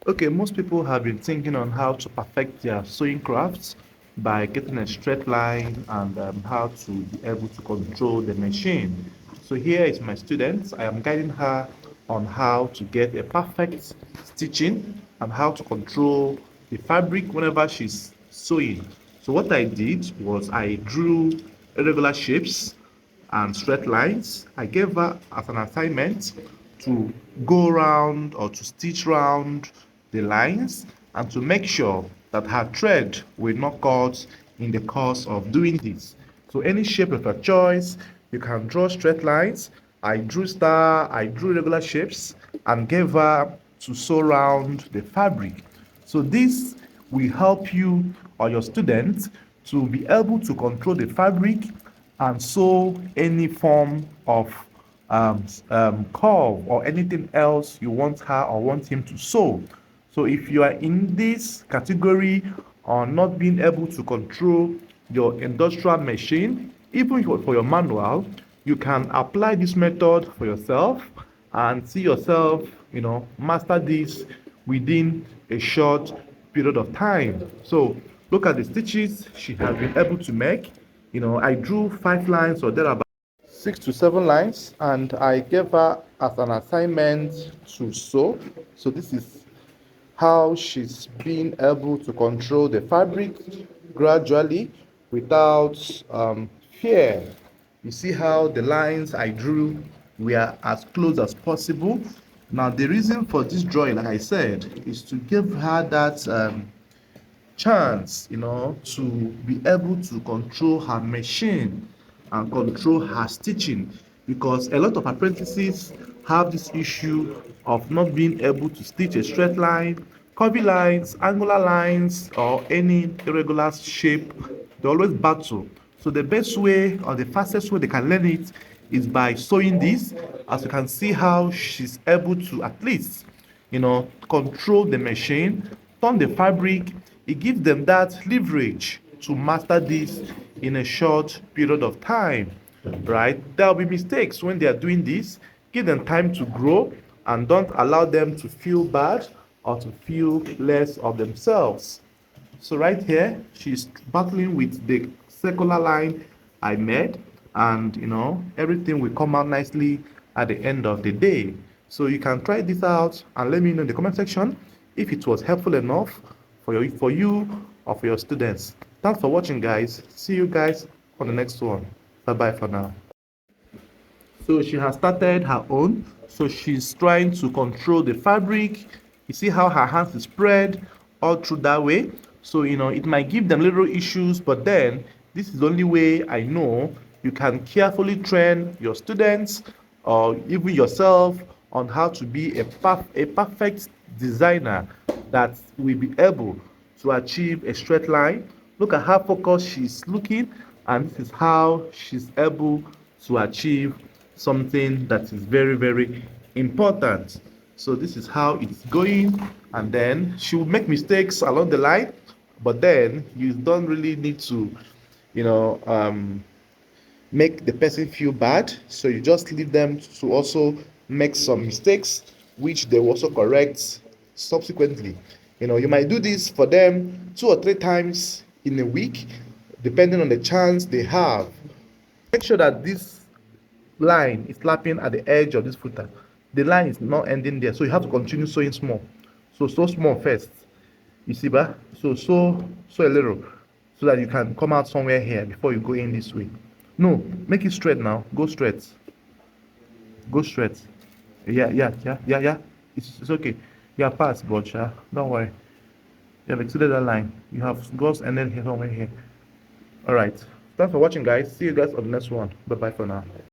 Okay, most people have been thinking on how to perfect their sewing crafts by getting a straight line and how to be able to control the machine. So here is my student. I am guiding her on how to get a perfect stitching and how to control the fabric whenever she's sewing. So what I did was I drew irregular shapes and straight lines. I gave her as an assignment to go around or to stitch round the lines and to make sure that her thread will not cut in the course of doing this. So any shape of your choice, you can draw straight lines. I drew star, I drew regular shapes and gave her to sew around the fabric. So this will help you or your students to be able to control the fabric and sew any form of curve or anything else you want her or want him to sew. So if you are in this category or not being able to control your industrial machine, even for your manual, you can apply this method for yourself and see yourself, master this within a short period of time. So look at the stitches she has been able to make. I drew 5 lines or thereabout, 6 to 7 lines, and I gave her as an assignment to sew. So this is how she's been able to control the fabric gradually without fear. You see how the lines I drew were as close as possible. Now the reason for this drawing, like I said, is to give her that chance, to be able to control her machine and control her stitching, because a lot of apprentices have this issue of not being able to stitch a straight line, curvy lines, angular lines, or any irregular shape. They always battle. So the best way or the fastest way they can learn it is by sewing this. As you can see how she's able to at least control the machine, turn the fabric. It gives them that leverage to master this in a short period of time, right? There will be mistakes when they are doing this. Give them time to grow and don't allow them to feel bad or to feel less of themselves. So right here, she's battling with the circular line I made, and everything will come out nicely at the end of the day. So you can try this out and let me know in the comment section if it was helpful enough for you or for your students. Thanks for watching, guys. See you guys on the next one. Bye bye for now. So she has started her own. So she's trying to control the fabric. You see how her hands is spread all through that way. So it might give them little issues, but then this is the only way I know you can carefully train your students or even yourself on how to be a perfect designer that will be able to achieve a straight line. Look at how focused she's looking, and this is how she's able to achieve something that is very, very important. So this is how it's going, and then she will make mistakes along the line, but then you don't really need to, you know, um, make the person feel bad. So you just leave them to also make some mistakes, which they will also correct subsequently. You might do this for them 2 or 3 times in a week, depending on the chance they have. Make sure that this line is lapping at the edge of this footer. The line is not ending there, so you have to continue sewing small. So sew small first. You see, ba? So sew a little, so that you can come out somewhere here before you go in this way. No, make it straight now. Go straight. Go straight. Yeah. It's okay. Yeah, pass, but don't worry. You have exceeded that line. You have goals ended here somewhere here. All right. Thanks for watching, guys. See you guys on the next one. Bye bye for now.